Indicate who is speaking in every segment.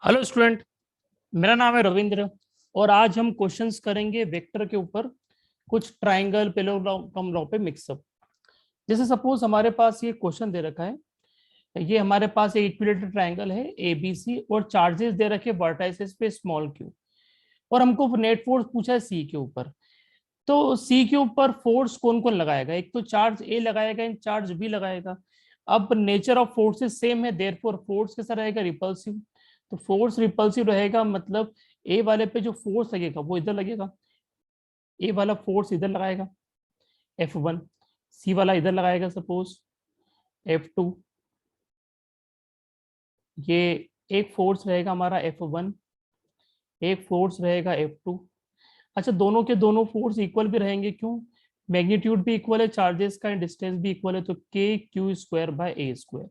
Speaker 1: Hello student. मेरा नाम है रविंद्र और आज हम क्वेश्चंस करेंगे वेक्टर के ऊपर। कुछ ट्राइंगल पैरेललोग्राम लॉ पे मिक्सअप। जैसे सपोज हमारे पास ये क्वेश्चन दे रखा है, ये हमारे पास एक इक्विलेटरल ट्राइंगल है एबीसी और चार्जेस दे रखे वर्टाइसेस पे स्मॉल क्यू, और हमको नेट फोर्स पूछा है सी के ऊपर। तो सी के ऊपर फोर्स कौन कौन लगाएगा? एक तो चार्ज ए लगाएगा, इन चार्ज बी लगाएगा। अब नेचर ऑफ फोर्सेस सेम है, देयरफॉर फोर्स कैसा रहेगा? रिपल्सिव। तो फोर्स रिपल्सिव रहेगा, मतलब ए वाले पे जो फोर्स लगेगा वो इधर लगेगा। ए वाला फोर्स इधर लगाएगा F1, सी वाला इधर लगाएगा सपोज F2। ये एक फोर्स रहेगा हमारा F1, एक फोर्स रहेगा F2। अच्छा, दोनों के दोनों फोर्स इक्वल भी रहेंगे, क्यों? मैग्नीट्यूड भी इक्वल है, चार्जेस का डिस्टेंस भी इक्वल है, तो के Q square by A square.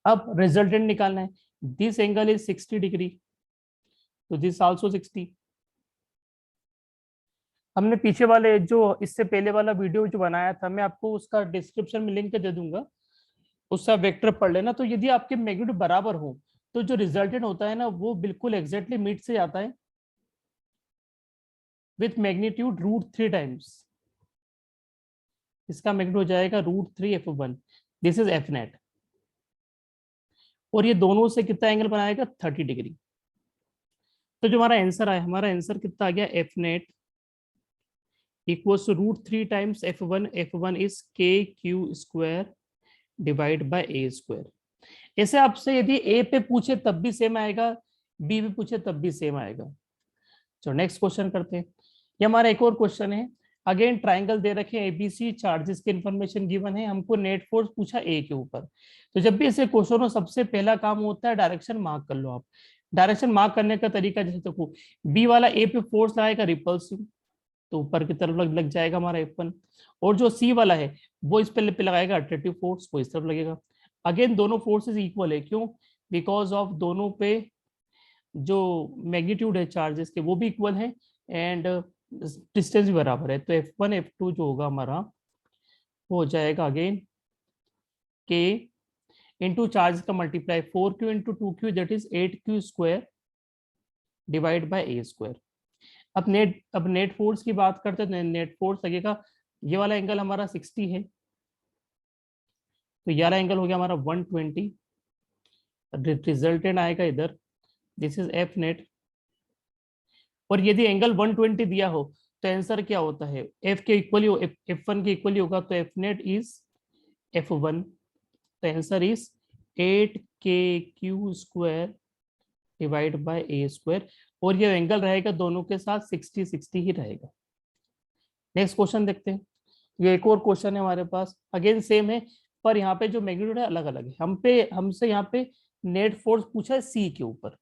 Speaker 1: अब रिजल्टेंट निकालना है। दिस एंगल इज 60 डिग्री, तो दिस आल्सो 60। हमने पीछे वाले जो इससे पहले वाला वीडियो जो बनाया था, मैं आपको उसका डिस्क्रिप्शन में लिंक दे दूंगा, उसका वेक्टर पढ़ लेना। तो यदि आपके मैग्नीट्यूड बराबर हो तो जो रिजल्टेंट होता है ना, वो बिल्कुल एग्जैक्टली मीट से आता है विथ मैग्नीट्यूड √3 टाइम्स। इसका मैग्नीट्यूड हो जाएगा √3 F1। This is F net, और ये दोनों से कितना एंगल बनाएगा? 30 डिग्री। तो जो हमारा आंसर आया, हमारा आंसर कितना आ गया? F net equals to √3 times F1। F1 is K Q square divide by A square. ऐसे आपसे यदि ए पे पूछे तब भी सेम आएगा, बी पे पूछे तब भी सेम आएगा। चलो नेक्स्ट क्वेश्चन करते हैं। ये हमारा एक और क्वेश्चन है। अगेन ट्राइंगल दे रखे एबीसी, चार्जेस के इन्फॉर्मेशन गिवन है, हमको नेट फोर्स पूछा ए के ऊपर। तो जब भी ऐसे क्वेश्चन हो, सबसे पहला काम होता है डायरेक्शन मार्क कर लो आप। डायरेक्शन मार्क करने का तरीका, जैसे देखो बी वाला ए पे फोर्स लगाएगा रिपल्सिव, तो ऊपर की तरफ लग जाएगा हमारा F1। और जो सी वाला है वो इस पे लगाएगा अट्रैक्टिव फोर्स, वो इस तरफ लगेगा। अगेन दोनों फोर्सेस इक्वल है, क्यों? बिकॉज ऑफ दोनों पे जो मैग्नीट्यूड है चार्जेस के वो भी इक्वल है, एंड डिस्टेंस भी बराबर है। तो F1 F2 जो होगा हमारा, वो हो जाएगा अगेन के इंटू चार्ज का multiply 4Q into 2Q, that is 8Q square divide by A square. अब नेट फोर्स की बात करते हैं। नेट फोर्स लगेगा, ये वाला एंगल हमारा 60 है, तो ये वाला एंगल हो गया हमारा 120। रिजल्टेंट आएगा इधर, दिस इज एफ नेट। और यदि एंगल 120 दिया हो तो आंसर क्या होता है? एफ के इक्वली हो, F1 के इक्वली होगा, तो एफ नेट इज F1। तो answer is 8KQ square divide by A square. और ये एंगल रहेगा दोनों के साथ 60-60 ही रहेगा। नेक्स्ट क्वेश्चन देखते हैं। ये एक और क्वेश्चन है हमारे पास, अगेन सेम है, पर यहाँ पे जो मैग्नीट्यूड है अलग अलग है। हमसे यहाँ पे नेट फोर्स पूछा है सी के ऊपर।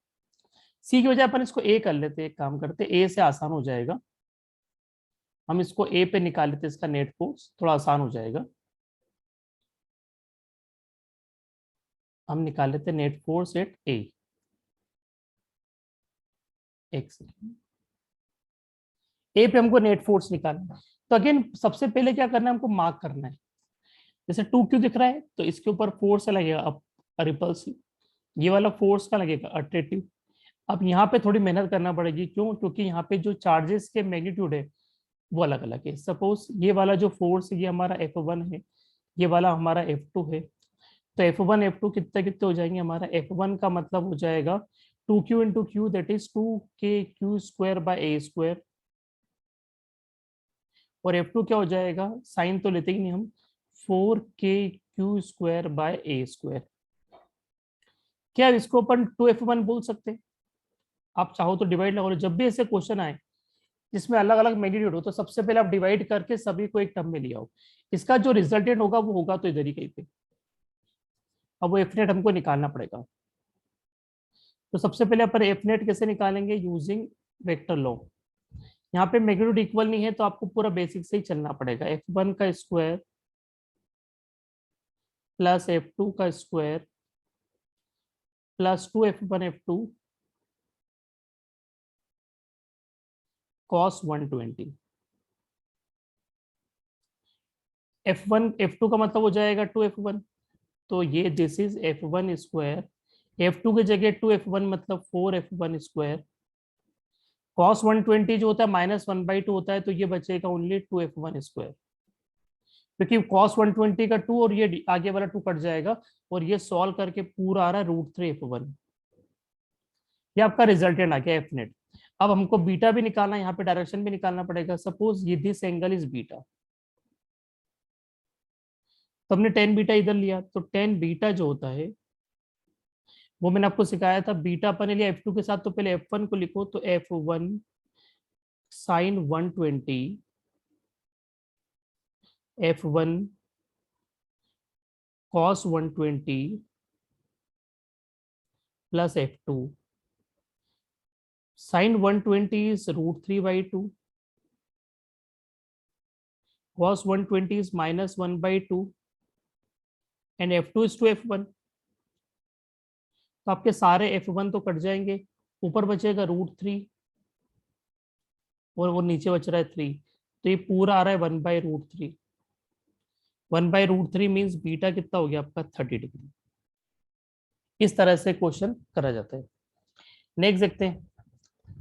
Speaker 1: सी की वजह अपन इसको ए कर लेते हैं, एक काम करते हैं, ए से आसान हो जाएगा। हम इसको ए पे निकाल लेते हैं, इसका नेट फोर्स थोड़ा आसान हो जाएगा। हम निकाल लेते हैं नेट फोर्स एट ए। एक सेकेंड, ए पे हमको नेट फोर्स निकालना है। तो अगेन सबसे पहले क्या करना है, हमको मार्क करना है। जैसे 2Q दिख रहा है तो इसके ऊपर फोर्स लगेगा अब रिपल्सिव, ये वाला फोर्स का लगेगा अट्रैक्टिव। अब यहाँ पे थोड़ी मेहनत करना पड़ेगी, क्यों? क्योंकि यहाँ पे जो चार्जेस के मैग्नीट्यूड है वो अलग अलग है। सपोज ये वाला जो फोर्स है ये हमारा F1 है, ये वाला हमारा F2 है। तो F1 F2 कितने कितने हो जाएंगे? हमारा F1 का मतलब हो जाएगा 2Q into Q, that is 2KQ square by A square. और F2 क्या हो जाएगा? साइन तो लेते ही नहीं हम, 4KQ square by A square. क्या इसको अपन 2F1 बोल सकते हैं? आप चाहो तो डिवाइड लगा लो। जब भी ऐसे क्वेश्चन आए जिसमें अलग अलग मैग्नीट्यूड हो, तो सबसे पहले आप डिवाइड करके सभी को एक टर्म में लिया हो। इसका जो रिजल्टेंट होगा वो होगा तो इधर ही कहीं पे। अब वो एफ नेट हमको निकालना पड़ेगा। तो सबसे पहले अपन एफ नेट कैसे निकालेंगे? Using vector law. यहाँ पे मैग्नीट्यूड इक्वल नहीं है तो आपको पूरा बेसिक से ही चलना पड़ेगा। F1 का स्क्वायर प्लस F2 का square plus 2F1 F2 cos 120। F1 F2 का मतलब हो जाएगा 2F1, तो ये this is F1 square F2 की जगह 2F1 मतलब 4F1 स्क्वायर। cos 120 जो होता है -1/2 होता है, तो ये बचेगा ओनली 2F1 स्क्वायर, क्योंकि cos 120 का 2 और ये आगे वाला 2 कट जाएगा, और ये सॉल्व करके पूरा आ रहा है √3F1। ये आपका रिजल्टेंट आ गया एफ नेट। अब हमको बीटा भी निकालना है, यहाँ पे डायरेक्शन भी निकालना पड़ेगा। सपोज ये दिस एंगल इज बीटा, तो हमने टेन बीटा इधर लिया, तो टेन बीटा जो होता है वो मैंने आपको सिखाया था। बीटा अपन ने लिया F2 के साथ, तो पहले F1 को लिखो, तो F1 sine 120, F1 cos 120 plus F2 sin 120 is √3/2, cos 120 is -1/2, and F2 is to F1। तो आपके सारे F1 तो कट जाएंगे, ऊपर बचेगा √3 और वो नीचे बच रहा है 3, तो ये पूरा आ रहा है 1/√3। 1/√3 मीन्स बीटा कितना हो गया आपका 30 डिग्री। इस तरह से क्वेश्चन करा जाता है। नेक्स्ट देखते हैं,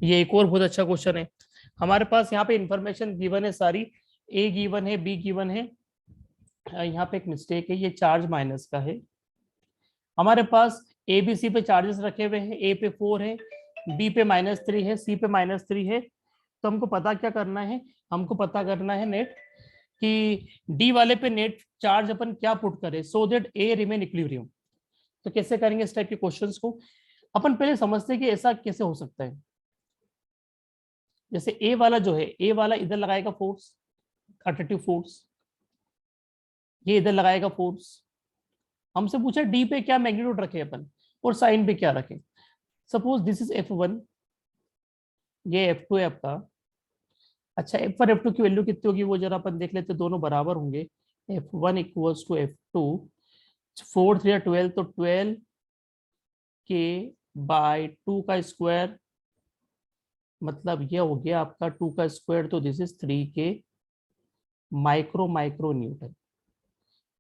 Speaker 1: ये एक और बहुत अच्छा क्वेश्चन है। हमारे पास यहाँ पे इंफॉर्मेशन गिवन है सारी, ए गिवन है, बी गिवन है। यहाँ पे एक मिस्टेक है, ये चार्ज माइनस का है। हमारे पास ए बी सी पे चार्जेस रखे हुए हैं, ए पे 4 है, बी पे -3 है, सी पे -3 है। तो हमको पता क्या करना है, हमको पता करना है नेट कि डी वाले पे नेट चार्ज अपन क्या पुट करें so that A remain equilibrium. तो कैसे करेंगे इस टाइप के क्वेश्चंस को, अपन पहले समझते हैं कि ऐसा कैसे हो सकता है। जैसे ए वाला जो है, ए वाला इधर लगाएगा फोर्स, अट्रैक्टिव फोर्स, ये इधर लगाएगा फोर्स। हमसे पूछा डी पे क्या मैग्नीट्यूड रखे अपन और साइन पे क्या रखें। सपोज दिस इज F1, ये F2 है आपका। अच्छा, F1 F2 की वैल्यू कितनी होगी वो जरा अपन देख लेते, दोनों बराबर होंगे। F1 इक्वल्स टू F2, 4 3 12, तो 12 के बाय 2 का स्क्वायर, मतलब ये हो गया आपका 2 का स्क्वायर, तो दिस इज 3 के micro micro Newton.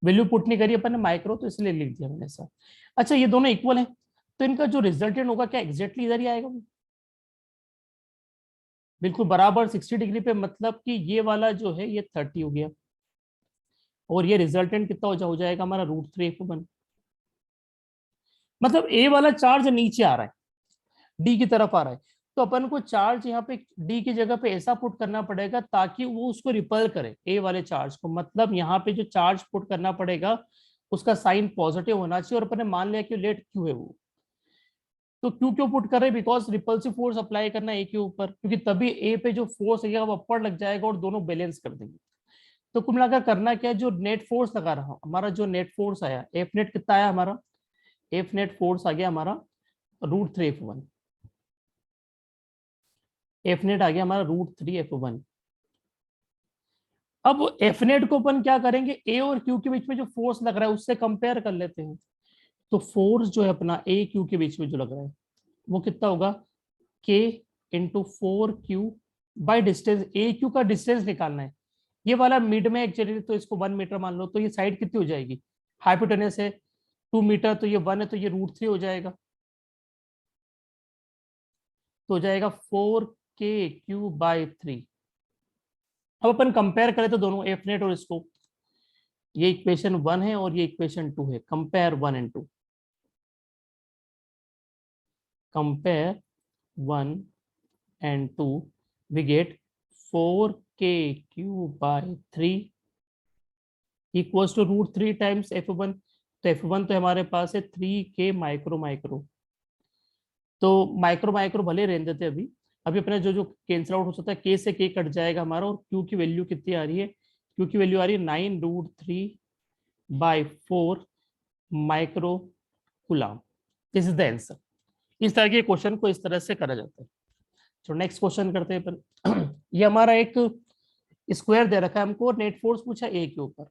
Speaker 1: Value put नहीं करी अपन ने माइक्रो, तो इसलिए लिख दिया मैंने ऐसा। अच्छा, ये दोनों इक्वल है, तो इनका जो रिजल्टेंट होगा क्या एग्जैक्टली इधर ही आएगा, बिल्कुल बराबर 60 डिग्री पे, मतलब कि ये वाला जो है ये 30 हो गया, और ये रिजल्टेंट कितना हो जाएगा हमारा √3F1। मतलब ए वाला चार्ज नीचे आ रहा है, डी की तरफ आ रहा है, तो अपन को चार्ज यहाँ पे डी की जगह पे ऐसा पुट करना पड़ेगा ताकि वो उसको रिपल करे ए वाले चार्ज को। मतलब यहाँ पे जो चार्ज पुट करना पड़ेगा उसका साइन पॉजिटिव होना चाहिए, और अपन ने मान लिया कि लेट क्यू है वो। तो क्यू क्यों पुट कर रहे हैं, बिकॉज रिपल्सिव फोर्स अप्लाई करना ए के ऊपर, क्योंकि तभी ए पे जो फोर्स है वो अपर लग जाएगा और दोनों बैलेंस कर देंगे। तो कुल मिलाकर करना क्या है, जो नेट फोर्स लगा रहा हमारा, जो नेट फोर्स आया एफ नेट कितना आया हमारा, एफ नेट फोर्स आ गया हमारा √3F1। एफ नेट आ गया हमारा √3F1। अब एफ नेट को अपन क्या करेंगे, ए और क्यू के बीच में जो फोर्स लग रहा है उससे कंपेयर कर लेते हैं। तो फोर्स जो है अपना ए क्यू के बीच में जो लग रहा है वो कितना होगा, के into 4Q by distance. A Q का डिस्टेंस निकालना है, ये वाला मिड में एक्चुअली, तो इसको 1 मीटर मान लो, तो ये साइड कितनी हो जाएगी, हाइपोटेनस है 2 मीटर, तो ये 1 है, तो ये √3 हो जाएगा, तो हो जाएगा 4KQ/3। अब अपन कंपेयर करें तो दोनों एफ नेट और इसको, ये इक्वेशन 1 है और ये इक्वेशन 2 है। Compare 1 and 2, compare 1 and 2, we get 4KQ/3 equals to √3 times F1। तो F1 तो हमारे पास है 3K माइक्रो माइक्रो, तो माइक्रो माइक्रो भले रहने देते अभी, अभी अपने जो जो कैंसिल आउट हो सकता है, K से K कट जाएगा हमारा, और Q की वैल्यू कितनी आ रही है, Q की वैल्यू आ रही है 9√3/4 micro coulomb. This is the answer. इस तरह के क्वेश्चन को इस तरह से करा जाता है। तो नेक्स्ट क्वेश्चन करते हैं अपन। ये हमारा एक स्क्वायर दे रखा है हमको, नेट फोर्स पूछा ए के ऊपर।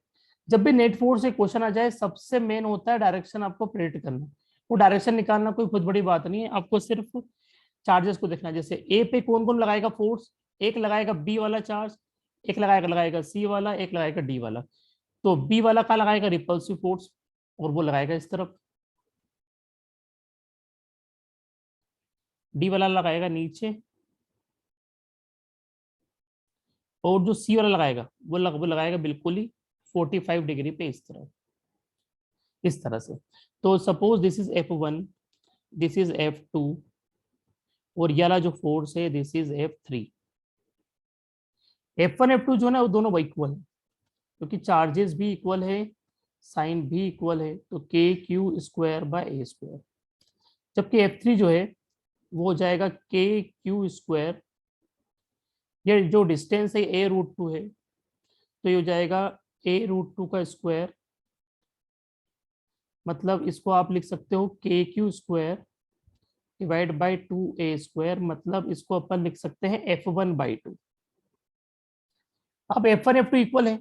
Speaker 1: जब भी नेट फोर्स से क्वेश्चन आ जाए, सबसे मेन होता है डायरेक्शन आपको प्रेडिक्ट करना। वो डायरेक्शन निकालना कोई बहुत बड़ी बात नहीं है, आपको सिर्फ चार्जेस को देखना। जैसे ए पे कौन कौन लगाएगा फोर्स, एक लगाएगा बी वाला चार्ज, एक लगाएगा सी वाला, एक लगाएगा डी वाला। तो बी वाला का लगाएगा रिपल्सिव फोर्स, और वो लगाएगा इस तरफ। डी वाला लगाएगा नीचे, और जो सी वाला लगाएगा वो लगाएगा बिल्कुल ही 45 डिग्री पे, इस तरह से। तो suppose this is F1, this is F2, और ये वाला जो फोर्स है this is F3। F1 F2 जो है ना वो दोनों इक्वल है, क्योंकि चार्जेस भी इक्वल है, साइन भी इक्वल है, तो के Q square by A square. जबकि F3 जो है वो हो जाएगा के क्यू स्क्वायर, ये जो डिस्टेंस है a√2 है, तो ये हो जाएगा a√2 का स्क्वायर, मतलब इसको आप लिख सकते हो के Q square divide by 2a square, मतलब इसको अपन लिख सकते हैं F1/2। अब F1 F2 इक्वल है,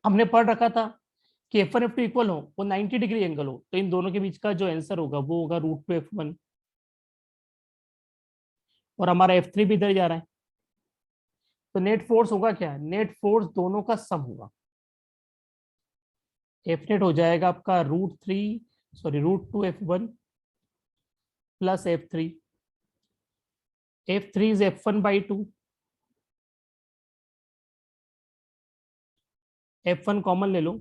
Speaker 1: हमने पढ़ रखा था कि F1 F2 इक्वल हो, वो 90 डिग्री एंगल हो, तो इन दोनों के बीच का जो आंसर होगा वो होगा √2 F1, और हमारा F3 भी इधर जा रहा है, तो नेट फोर्स होगा क्या, नेट फोर्स दोनों का सम होगा। एफ नेट हो जाएगा आपका √2 F1 plus F3, F3 is F1/2, F1 common ले लो,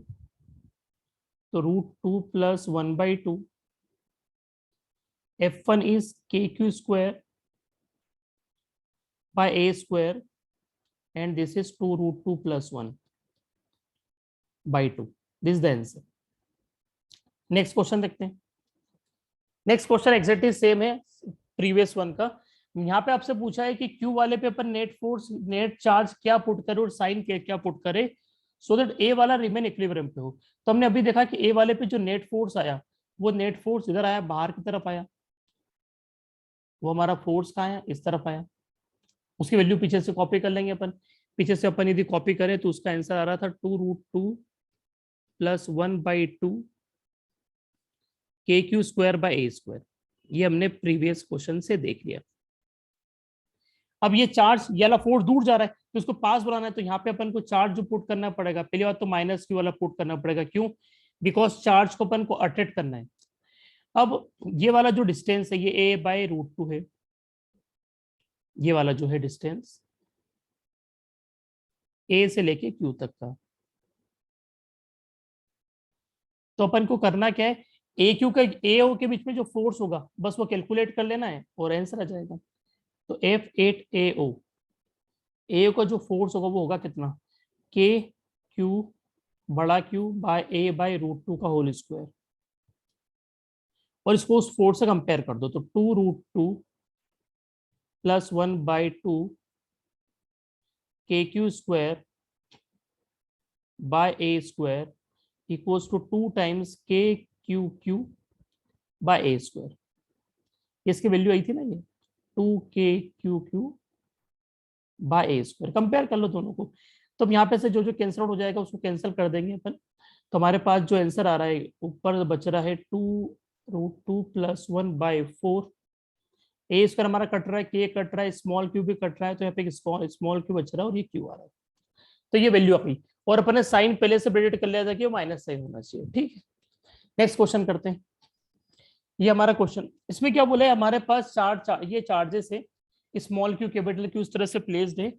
Speaker 1: तो √2 plus 1/2, F1 is K Q square by A square, and this is 2√2 plus 1/2। This is the answer. Next question देखते हैं। नेक्स्ट क्वेश्चन एग्जैक्टली सेम है previous one का। यहाँ पे आपसे पूछा है कि क्यू वाले पे अपन नेट फोर्स, नेट चार्ज क्या पुट करे और साइन क्या पुट करे, सो दैट ए वाला रिमेन इक्विलिब्रियम पे हो। तो हमने अभी देखा कि ए वाले पे जो नेट फोर्स आया, वो नेट फोर्स इधर आया, बाहर की तरफ आया, वो हमारा फोर्स कहाँ आया, इस तरफ आया। उसकी वैल्यू पीछे से कॉपी कर लेंगे अपन। पीछे से अपन यदि कॉपी करें तो उसका आंसर आ रहा था 2√2 plus 1/2 k Q square by A square. ये हमने प्रीवियस क्वेश्चन से देख लिया। अब ये चार्ज ये वाला फोर्स दूर जा रहा है, तो उसको पास बुलाना है, तो यहाँ पे अपन को चार्ज जो पुट करना पड़ेगा, पहली बात तो माइनस क्यू वाला पुट करना पड़ेगा। क्यों? बिकॉज चार्ज को अपन को अट्रैक्ट करना है। अब ये वाला जो डिस्टेंस है ये a/√2 है, ये वाला जो है डिस्टेंस ए से लेके क्यू तक का। तो अपन को करना क्या है, ए क्यू का ए ओ के बीच में जो फोर्स होगा बस वो कैलकुलेट कर लेना है और आंसर आ जाएगा। तो F8AO, ए का जो फोर्स होगा वो होगा कितना, के क्यू बड़ा क्यू बाय a/√2 का होल स्क्वायर, और इसको उस फोर्स से कंपेयर कर दो, तो 2√2 plus 1/2 k Q square by A square equals to 2 times k q q by A square. इसकी वैल्यू आई थी ना, ये 2k/क्यू बाय ए स्क्वायर। कंपेयर कर लो दोनों को, तो अब यहाँ पे से जो जो कैंसिल आउट हो जाएगा उसको कैंसिल कर देंगे अपन। तो हमारे पास जो आंसर आ रहा है ऊपर बच रहा है 2√2 प्लस 1/4। ए स्क्वायर हमारा कट रहा है, के कट रहा है, स्मॉल क्यू भी कट रहा है, तो यहाँ पे स्मॉल क्यू बच रहा है और ये क्यू आ रहा है। तो ये वैल्यू आ गई, और अपन ने साइन पहले से प्रेडिक्ट कर लिया था कि वो माइनस साइन होना चाहिए। ठीक है, नेक्स्ट क्वेश्चन करते हैं। ये हमारा क्वेश्चन, इसमें क्या बोला है, हमारे पास ये चार्जेस है, स्मॉल क्यू कैपिटल क्यू इस तरह से प्लेस्ड है।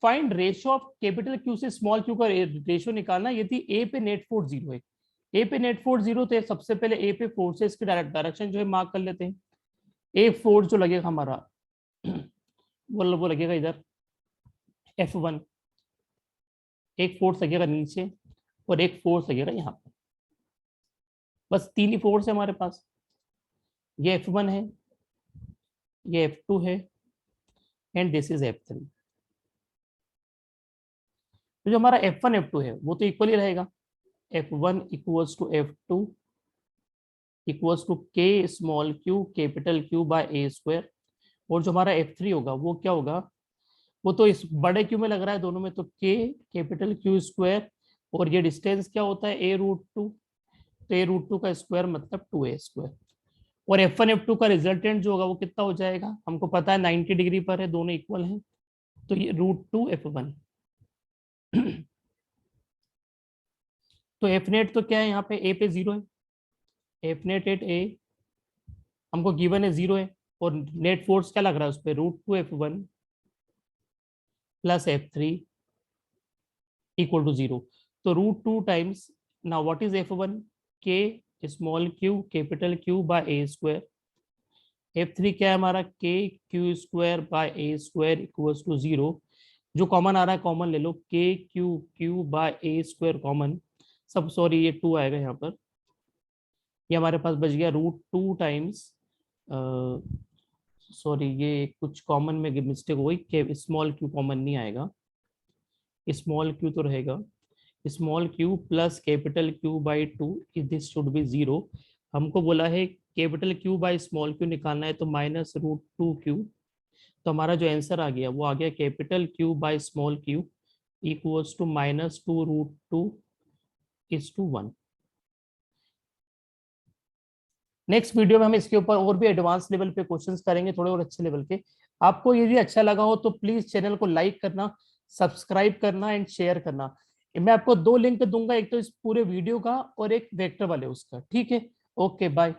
Speaker 1: Find ratio of capital Q से स्मॉल क्यू का रेशियो निकालना यदि ए पे नेट फोर्स 0 है। ए पे नेट फोर्स 0 तो सबसे पहले ए पे फोर्सेस की डायरेक्शन जो है मार्क कर लेते हैं। एक फोर्स जो लगेगा हमारा वो लगेगा इधर F1, एक फोर्स लगेगा नीचे, और एक फोर्स लगेगा यहाँ पे। बस तीन ही फोर्स है हमारे पास, ये F1 है, ये F2 है, एंड दिस इज F3। तो जो हमारा F1 F2 है वो तो इक्वल ही रहेगा, F1 equals to F2 equals to K small Q capital Q by A square. और जो हमारा F3 होगा वो क्या होगा, वो तो इस बड़े क्यू में लग रहा है दोनों में, तो के कैपिटल क्यू स्क्वायर, और ये डिस्टेंस क्या होता है a√2, तो a√2 का स्क्वायर मतलब 2a स्क्वायर। और F1 F2 का रिजल्टेंट जो होगा वो कितना हो जाएगा, हमको पता है 90 डिग्री पर है, दोनों इक्वल हैं, तो ये √2 F1। तो एफ नेट तो क्या है, यहाँ पे ए पे 0 है, एफ नेट एट ए हमको गिवन है 0 है, और नेट फोर्स क्या लग रहा है उस पर, √2F1 plus F3 equal to 0। तो √2 times, now what is F1, K small Q capital Q by A square. F3 क्या है हमारा, KQ² by A square equals to 0। जो कॉमन आ रहा है कॉमन ले लो, KQ by A square common, सब सॉरी ये 2 आएगा यहाँ पर, ये हमारे पास बच गया √2 टाइम्स, सॉरी ये कुछ कॉमन में मिस्टेक हो गई, के स्मॉल क्यू कॉमन नहीं आएगा, स्मॉल क्यू तो रहेगा, small Q plus capital Q by 2, this should be 0। हमको बोला है capital Q by small Q निकालना है, तो -√2Q। तो हमारा जो आंसर आ गया वो आ गया capital Q by small q equals to -2√2:1। Next video में हम इसके ऊपर और भी एडवांस लेवल पे क्वेश्चंस करेंगे, थोड़े और अच्छे लेवल के। आपको यदि अच्छा लगा हो तो प्लीज चैनल को लाइक करना, सब्सक्राइब करना एंड शेयर करना। मैं आपको 2 लिंक दूंगा, एक तो इस पूरे वीडियो का और एक वेक्टर वाले उसका, ठीक है। Okay bye.